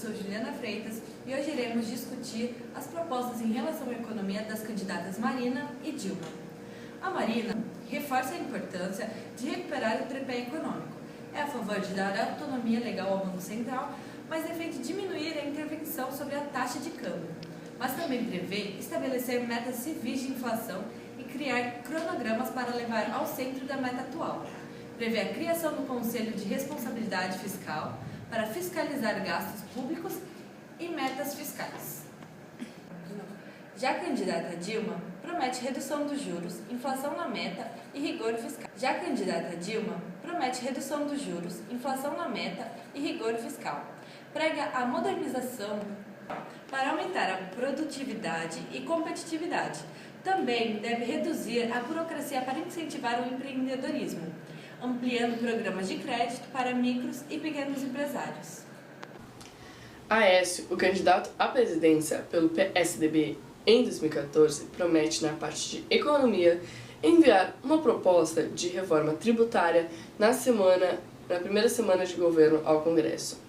sou Juliana Freitas e hoje iremos discutir as propostas em relação à economia das candidatas Marina e Dilma. A Marina reforça a importância de recuperar o tripé econômico. É a favor de dar autonomia legal ao Banco Central, mas defende diminuir a intervenção sobre a taxa de câmbio. Mas também prevê estabelecer metas civis de inflação e criar cronogramas para levar ao centro da meta atual. Prevê a criação do Conselho de Responsabilidade Fiscal para fiscalizar gastos públicos e metas fiscais. Já a candidata Dilma promete redução dos juros, inflação na meta e rigor fiscal. Prega a modernização para aumentar a produtividade e competitividade. Também deve reduzir a burocracia para incentivar o empreendedorismo, ampliando programas de crédito para micros e pequenos empresários. Aécio, o candidato à presidência pelo PSDB em 2014, promete, na parte de economia, enviar uma proposta de reforma tributária na primeira semana de governo ao Congresso.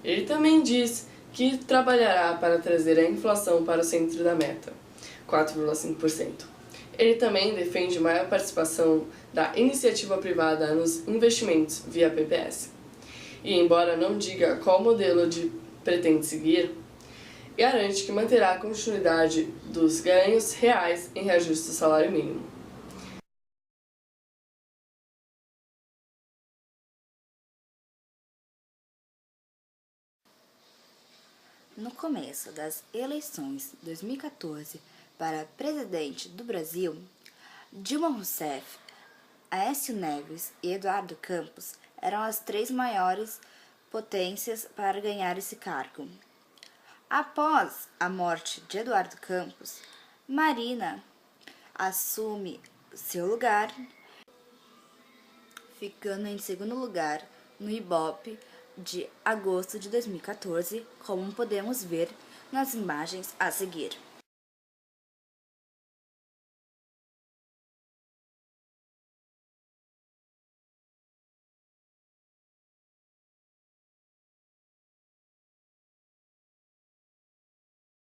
Ele também diz que trabalhará para trazer a inflação para o centro da meta, 4,5%. Ele também defende maior participação da iniciativa privada nos investimentos via PPS. E, embora não diga qual modelo pretende seguir, garante que manterá a continuidade dos ganhos reais em reajuste do salário mínimo. No começo das eleições de 2014 para presidente do Brasil, Dilma Rousseff, Aécio Neves e Eduardo Campos eram as três maiores potências para ganhar esse cargo. Após a morte de Eduardo Campos, Marina assume seu lugar, ficando em segundo lugar no Ibope de agosto de 2014, como podemos ver nas imagens a seguir.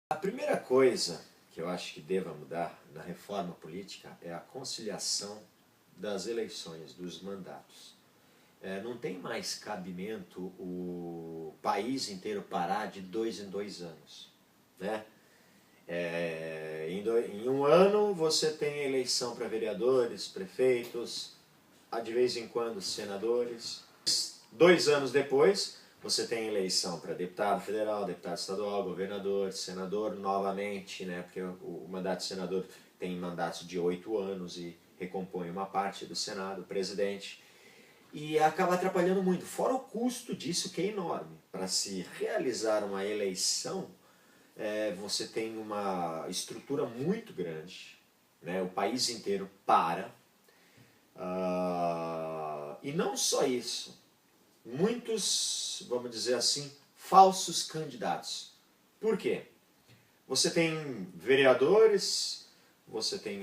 A primeira coisa que eu acho que deva mudar na reforma política é a conciliação das eleições, dos mandatos. Não tem mais cabimento o país inteiro parar de 2 em 2 anos. Né? Em um ano você tem eleição para vereadores, prefeitos, de vez em quando senadores. 2 anos depois você tem eleição para deputado federal, deputado estadual, governador, senador novamente, né? Porque o mandato de senador tem mandatos de 8 anos e recompõe uma parte do Senado, presidente. E acaba atrapalhando muito, fora o custo disso que é enorme. Para se realizar uma eleição, você tem uma estrutura muito grande, né? O país inteiro para. E não só isso. Muitos, vamos dizer assim, falsos candidatos. Por quê? Você tem vereadores, você tem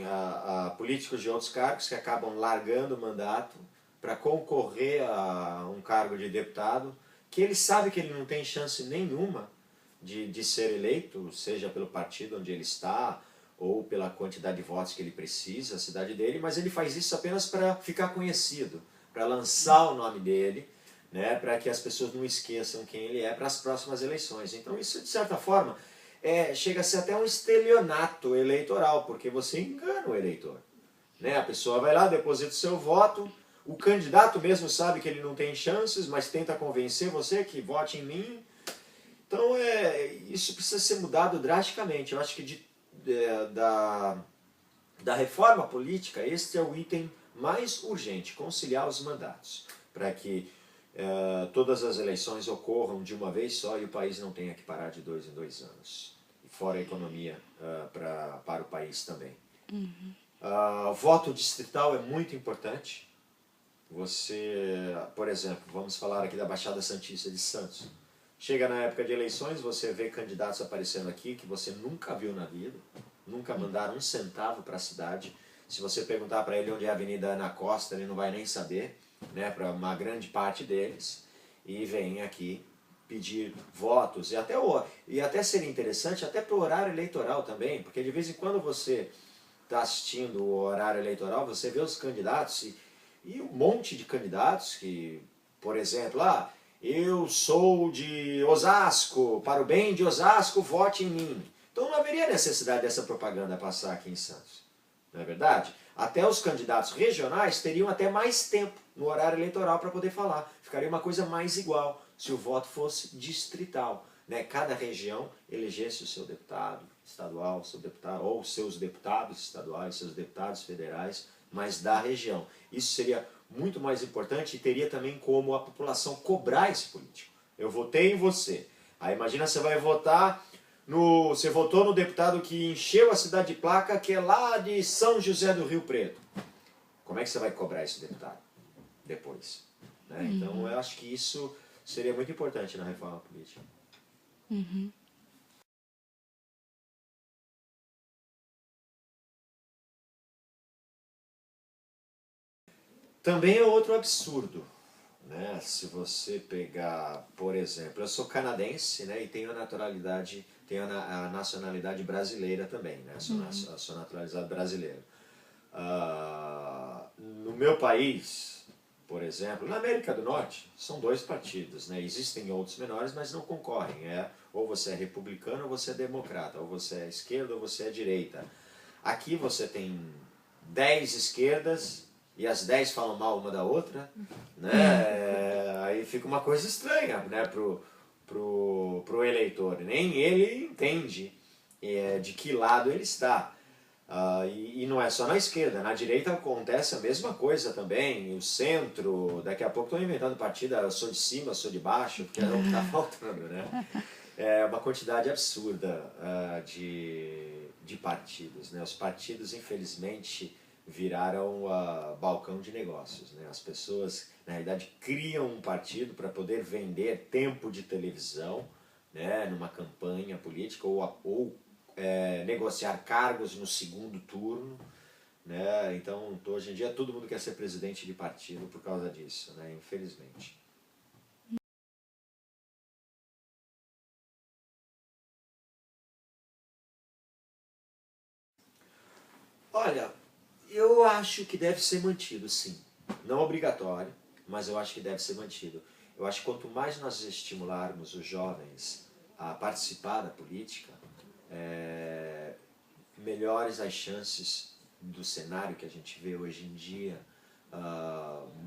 políticos de outros cargos que acabam largando o mandato para concorrer a um cargo de deputado, que ele sabe que ele não tem chance nenhuma de ser eleito, seja pelo partido onde ele está, ou pela quantidade de votos que ele precisa, a cidade dele, mas ele faz isso apenas para ficar conhecido, para lançar o nome dele, né, para que as pessoas não esqueçam quem ele é para as próximas eleições. Então isso, de certa forma, chega a ser até um estelionato eleitoral, porque você engana o eleitor. Né? A pessoa vai lá, deposita o seu voto, o candidato mesmo sabe que ele não tem chances, mas tenta convencer você que vote em mim. Então isso precisa ser mudado drasticamente. Eu acho que da reforma política, este é o item mais urgente, conciliar os mandatos, para que todas as eleições ocorram de uma vez só e o país não tenha que parar de 2 em 2 anos. E fora a economia para o país também. O voto distrital é muito importante. Você, por exemplo, vamos falar aqui da Baixada Santista de Santos. Chega na época de eleições, você vê candidatos aparecendo aqui que você nunca viu na vida, nunca mandaram um centavo para a cidade. Se você perguntar para ele onde é a Avenida Ana Costa, ele não vai nem saber, né, para uma grande parte deles, e vem aqui pedir votos e até seria interessante até para o horário eleitoral também, porque de vez em quando você está assistindo o horário eleitoral, você vê os candidatos e um monte de candidatos que, por exemplo, eu sou de Osasco, para o bem de Osasco, vote em mim. Então não haveria necessidade dessa propaganda passar aqui em Santos, não é verdade? Até os candidatos regionais teriam até mais tempo no horário eleitoral para poder falar. Ficaria uma coisa mais igual se o voto fosse distrital, né? Cada região elegesse o seu deputado estadual, seu deputado, ou seus deputados estaduais, seus deputados federais, mas da região. Isso seria muito mais importante e teria também como a população cobrar esse político. Eu votei em você. Aí imagina, você vai votar você votou no deputado que encheu a cidade de placa, que é lá de São José do Rio Preto. Como é que você vai cobrar esse deputado depois? Né? Então eu acho que isso seria muito importante na reforma política. Também é outro absurdo, né? Se você pegar, por exemplo, eu sou canadense, né, e tenho a nacionalidade brasileira também, né? Sou naturalizado brasileiro. No meu país, por exemplo, na América do Norte, são 2 partidos, né? Existem outros menores, mas não concorrem. Ou você é republicano ou você é democrata, ou você é esquerda ou você é direita. Aqui você tem 10 esquerdas e as 10 falam mal uma da outra, né? Aí fica uma coisa estranha, né, pro eleitor. Nem ele entende de que lado ele está. E não é só na esquerda, na direita acontece a mesma coisa também, o centro, daqui a pouco estão inventando partido, eu sou de cima, eu sou de baixo, porque é o que está faltando, né? É uma quantidade absurda de partidos, né? Os partidos, infelizmente, viraram balcão de negócios, né? As pessoas, na realidade, criam um partido para poder vender tempo de televisão, né, numa campanha política ou negociar cargos no segundo turno, né? Então, hoje em dia, todo mundo quer ser presidente de partido por causa disso, né? Infelizmente. Olha, eu acho que deve ser mantido, sim. Não obrigatório, mas eu acho que deve ser mantido. Eu acho que quanto mais nós estimularmos os jovens a participar da política, melhores as chances do cenário que a gente vê hoje em dia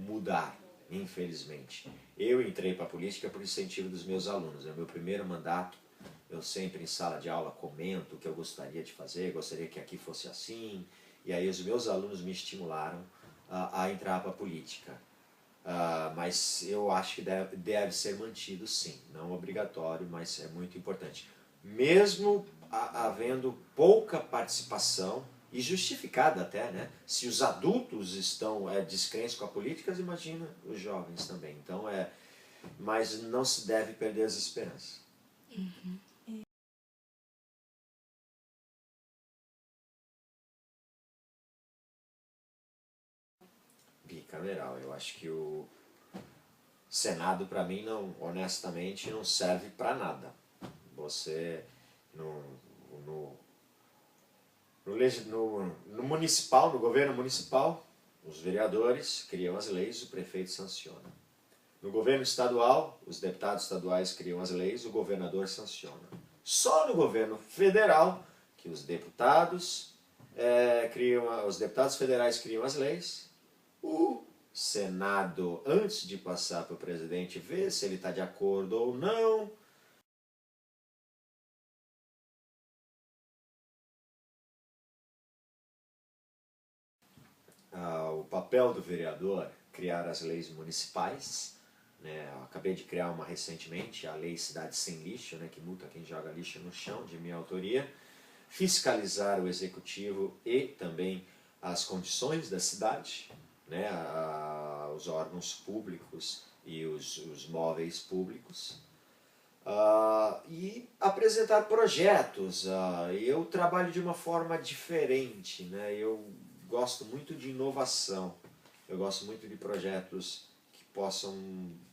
mudar, infelizmente. Eu entrei para a política por incentivo dos meus alunos. É o meu primeiro mandato. Eu sempre em sala de aula comento o que eu gostaria de fazer, gostaria que aqui fosse assim. E aí os meus alunos me estimularam a entrar para a política. Mas eu acho que deve ser mantido, sim. Não obrigatório, mas é muito importante. Mesmo havendo pouca participação, e justificada até, né? Se os adultos estão descrentes com a política, imagina os jovens também. Então, mas não se deve perder as esperanças. Bicameral, eu acho que o Senado, para mim, honestamente, não serve para nada. Você, no municipal, no governo municipal, os vereadores criam as leis, o prefeito sanciona. No governo estadual, os deputados estaduais criam as leis, o governador sanciona. Só no governo federal, que os deputados federais criam as leis, o Senado, antes de passar para o presidente, vê se ele está de acordo ou não. O papel do vereador, criar as leis municipais, né? Eu acabei de criar uma recentemente, a Lei Cidade Sem Lixo, né? Que multa quem joga lixo no chão, de minha autoria. Fiscalizar o executivo e também as condições da cidade, né? Os órgãos públicos e os móveis públicos. E apresentar projetos. Eu trabalho de uma forma diferente, né? Eu gosto muito de inovação, eu gosto muito de projetos que possam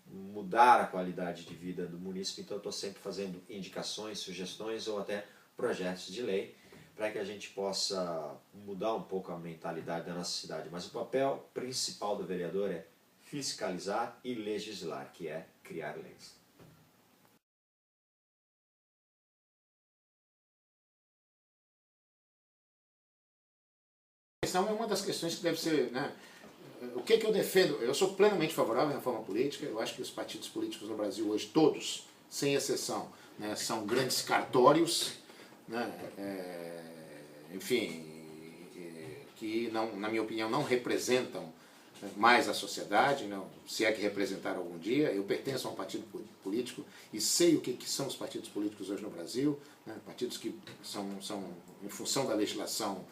mudar a qualidade de vida do munícipe. Então eu estou sempre fazendo indicações, sugestões ou até projetos de lei para que a gente possa mudar um pouco a mentalidade da nossa cidade. Mas o papel principal do vereador é fiscalizar e legislar, que é criar leis. A questão é uma das questões que deve ser, né? O que eu defendo? Eu sou plenamente favorável à reforma política. Eu acho que os partidos políticos no Brasil hoje, todos, sem exceção, né, são grandes cartórios, né, enfim, que, não, na minha opinião, não representam mais a sociedade, não, se é que representaram algum dia. Eu pertenço a um partido político e sei o que são os partidos políticos hoje no Brasil, né, partidos que são, em função da legislação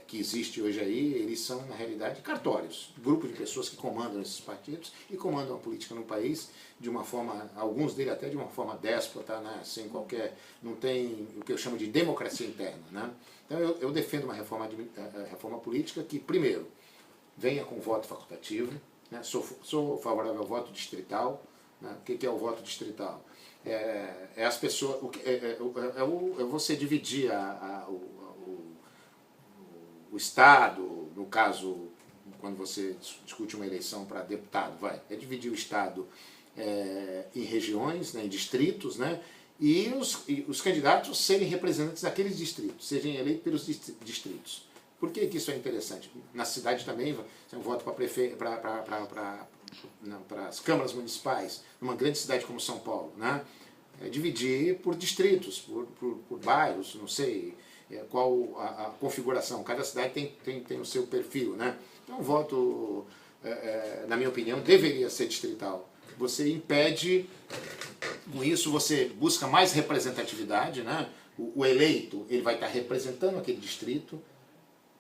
que existe hoje aí, eles são, na realidade, cartórios, grupos de pessoas que comandam esses partidos e comandam a política no país de uma forma, alguns deles até de uma forma déspota, né, sem qualquer, não tem o que eu chamo de democracia interna, né? Então eu defendo uma reforma política que, primeiro, venha com voto facultativo, né? Sou favorável ao voto distrital, né? O que é o voto distrital? É as pessoas, é você dividir o Estado, no caso, quando você discute uma eleição para deputado, é dividir o Estado em regiões, né, em distritos, né, e os candidatos serem representantes daqueles distritos, sejam eleitos pelos distritos. Por que isso é interessante? Na cidade também, você voto para as câmaras municipais, numa grande cidade como São Paulo, né, dividir por distritos, por bairros, não sei qual a configuração. Cada cidade tem o seu perfil, né? Então o voto, na minha opinião, deveria ser distrital. Você impede, com isso você busca mais representatividade, né? O eleito ele vai estar representando aquele distrito,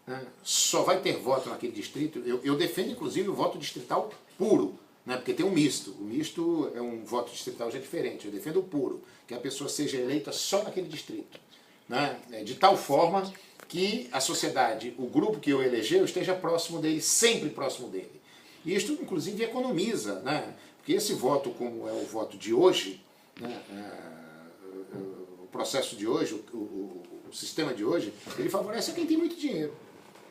né? Só vai ter voto naquele distrito. Eu defendo inclusive o voto distrital puro, né? Porque tem um misto. O misto é um voto distrital já diferente. Eu defendo o puro, que a pessoa seja eleita só naquele distrito, né? De tal forma que a sociedade, o grupo que eu elegeu, esteja próximo dele, sempre próximo dele. E isto, inclusive, economiza, né? Porque esse voto, como é o voto de hoje, né? O processo de hoje, o sistema de hoje, ele favorece quem tem muito dinheiro.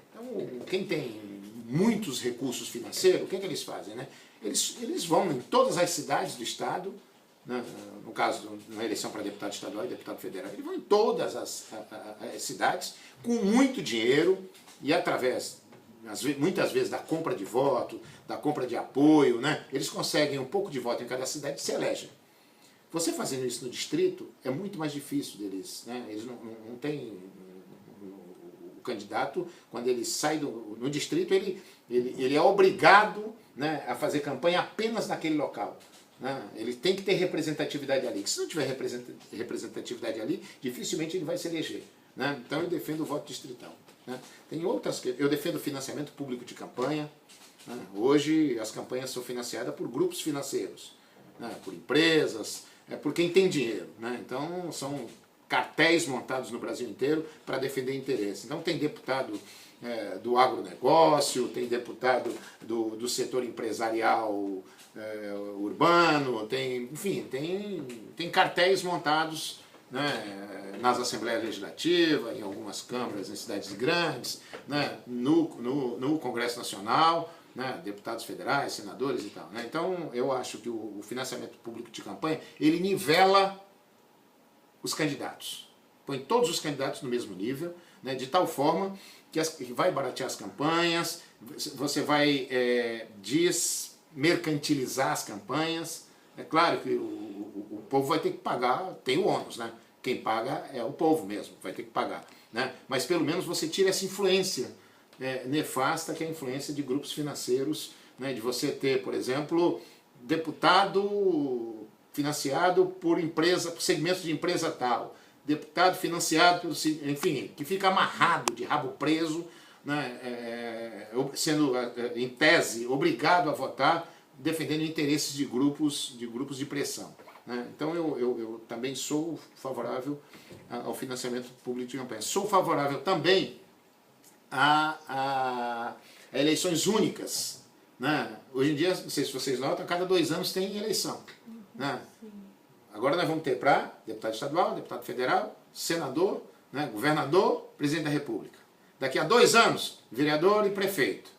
Então, quem tem muitos recursos financeiros, o que eles fazem, né? Eles vão em todas as cidades do Estado, né? No caso, na eleição para deputado estadual e deputado federal, eles vão em todas as cidades com muito dinheiro e através, muitas vezes, da compra de voto, da compra de apoio, né? Eles conseguem um pouco de voto em cada cidade e se elegem. Você fazendo isso no distrito é muito mais difícil deles, né? Eles não têm... O candidato, quando ele sai no distrito, ele é obrigado, né, a fazer campanha apenas naquele local. Né? Ele tem que ter representatividade ali. Se não tiver representatividade ali, dificilmente ele vai se eleger. Né? Então eu defendo o voto distrital. Né? Tem outras que eu defendo o financiamento público de campanha. Né? Hoje as campanhas são financiadas por grupos financeiros, né? Por empresas, por quem tem dinheiro. Né? Então são cartéis montados no Brasil inteiro para defender interesse. Então tem deputado do agronegócio, tem deputado do setor empresarial urbano, enfim, tem cartéis montados, né, nas Assembleias Legislativas, em algumas câmaras, em cidades grandes, né, no Congresso Nacional, né, deputados federais, senadores e tal. Né? Então eu acho que o financiamento público de campanha, ele nivela os candidatos, põe todos os candidatos no mesmo nível, né, de tal forma que vai baratear as campanhas, você vai desmercantilizar as campanhas. É claro que o povo vai ter que pagar, tem o ônus, né? Quem paga é o povo mesmo, vai ter que pagar. Né? Mas pelo menos você tira essa influência nefasta, que é a influência de grupos financeiros, né? De você ter, por exemplo, deputado financiado por segmentos de empresa tal, deputado financiado pelo, enfim, que fica amarrado, de rabo preso, né, sendo, em tese, obrigado a votar, defendendo interesses de grupos de pressão. Né? Então eu também sou favorável ao financiamento público de campanha. Sou favorável também a eleições únicas, né? Hoje em dia, não sei se vocês notam, a cada 2 anos tem eleição. Né? Agora nós vamos ter para deputado estadual, deputado federal, senador, né? Governador, presidente da República. Daqui a 2 anos, vereador e prefeito.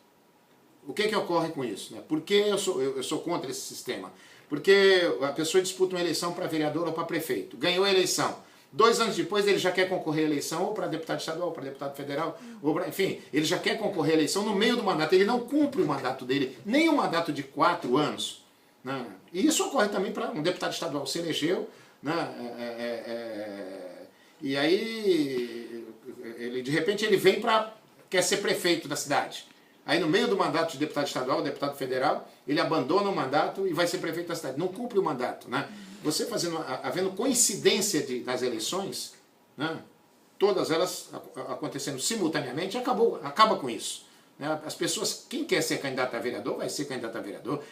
O que ocorre com isso? Né? Por que eu sou contra esse sistema? Porque a pessoa disputa uma eleição para vereador ou para prefeito. Ganhou a eleição. 2 anos depois ele já quer concorrer à eleição ou para deputado estadual, ou para deputado federal, ou pra, enfim, ele já quer concorrer à eleição no meio do mandato. Ele não cumpre o mandato dele, nem o mandato de 4 anos. Né? E isso ocorre também para um deputado estadual se elegeu, né? E aí, de repente, ele vem quer ser prefeito da cidade. Aí no meio do mandato de deputado estadual, deputado federal, ele abandona o mandato e vai ser prefeito da cidade. Não cumpre o mandato. Né? Você havendo coincidência das eleições, né? Todas elas acontecendo simultaneamente, acaba com isso. Né? As pessoas, quem quer ser candidato a vereador, vai ser candidato a vereador.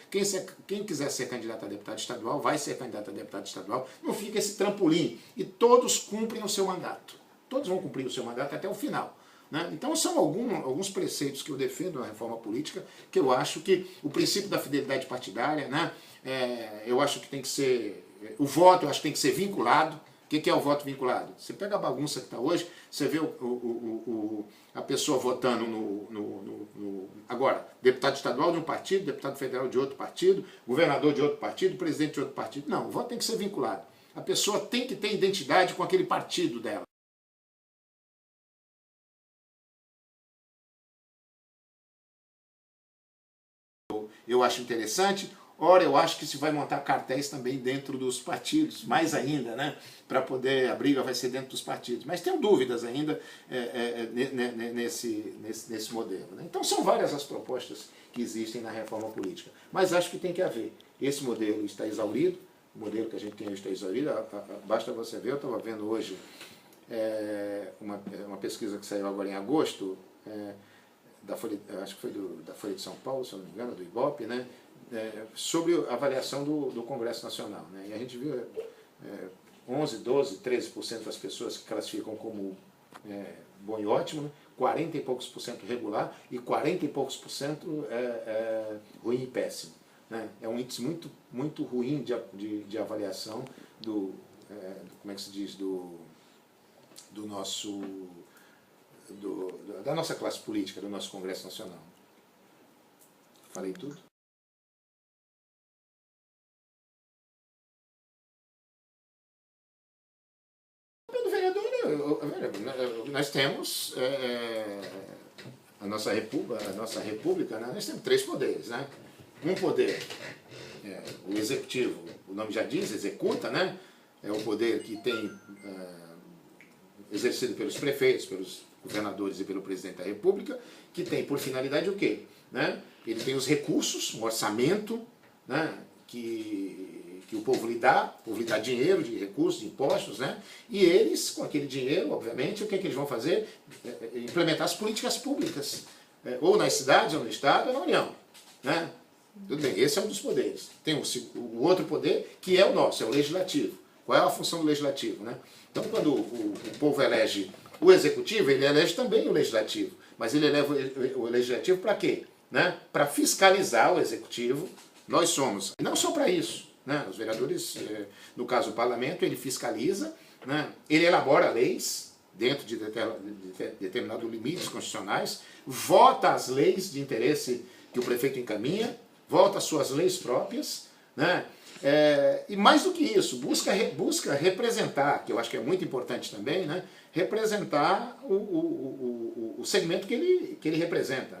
Quem quiser ser candidato a deputado estadual, vai ser candidato a deputado estadual. Não fica esse trampolim. E todos cumprem o seu mandato. Todos vão cumprir o seu mandato até o final. Né? Então são alguns preceitos que eu defendo na reforma política, que eu acho que o princípio da fidelidade partidária, né? Eu acho que tem que ser, o voto eu acho que tem que ser vinculado. O que é o voto vinculado? Você pega a bagunça que está hoje, você vê a pessoa votando agora, deputado estadual de um partido, deputado federal de outro partido, governador de outro partido, presidente de outro partido. Não, o voto tem que ser vinculado. A pessoa tem que ter identidade com aquele partido dela. Eu acho interessante. Ora, eu acho que se vai montar cartéis também dentro dos partidos, mais ainda, né? Para poder, a briga vai ser dentro dos partidos. Mas tenho dúvidas ainda nesse modelo. Né? Então são várias as propostas que existem na reforma política. Mas acho que tem que haver. Esse modelo está exaurido, o modelo que a gente tem hoje está exaurido. Basta você ver, eu estava vendo hoje uma pesquisa que saiu agora em agosto, acho que foi da Folha de São Paulo, se eu não me engano, do Ibope, né? Sobre a avaliação do Congresso Nacional. Né? E a gente viu 11, 12, 13% das pessoas que classificam como bom e ótimo, né? 40 e poucos por cento regular e 40 e poucos por cento ruim e péssimo. Né? É um índice muito, muito ruim de avaliação como é que se diz, da nossa classe política, do nosso Congresso Nacional. Falei tudo? Pelo vereador, nós temos a nossa república, né? Nós temos 3 poderes. Né? Um poder, o executivo, o nome já diz, executa, né? É o poder que tem exercido pelos prefeitos, pelos governadores e pelo presidente da República, que tem por finalidade o quê? Né? Ele tem os recursos, um orçamento, né? que o povo lhe dá dinheiro, de recursos, de impostos, né? E eles, com aquele dinheiro, obviamente, o que eles vão fazer? Implementar as políticas públicas, ou nas cidades, ou no Estado, ou na União. Né? Tudo bem, esse é um dos poderes. Tem o outro poder, que é o nosso, é o legislativo. Qual é a função do legislativo? Né? Então, quando o povo elege o executivo, ele elege também o legislativo. Mas ele elege o legislativo para quê? Né? Para fiscalizar o executivo. Nós somos, não só para isso. Né? Os vereadores, no caso o parlamento, ele fiscaliza, né? Ele elabora leis dentro de determinados limites constitucionais, vota as leis de interesse que o prefeito encaminha, vota as suas leis próprias, né? E mais do que isso, busca representar, que eu acho que é muito importante também, né? Representar o segmento que ele representa.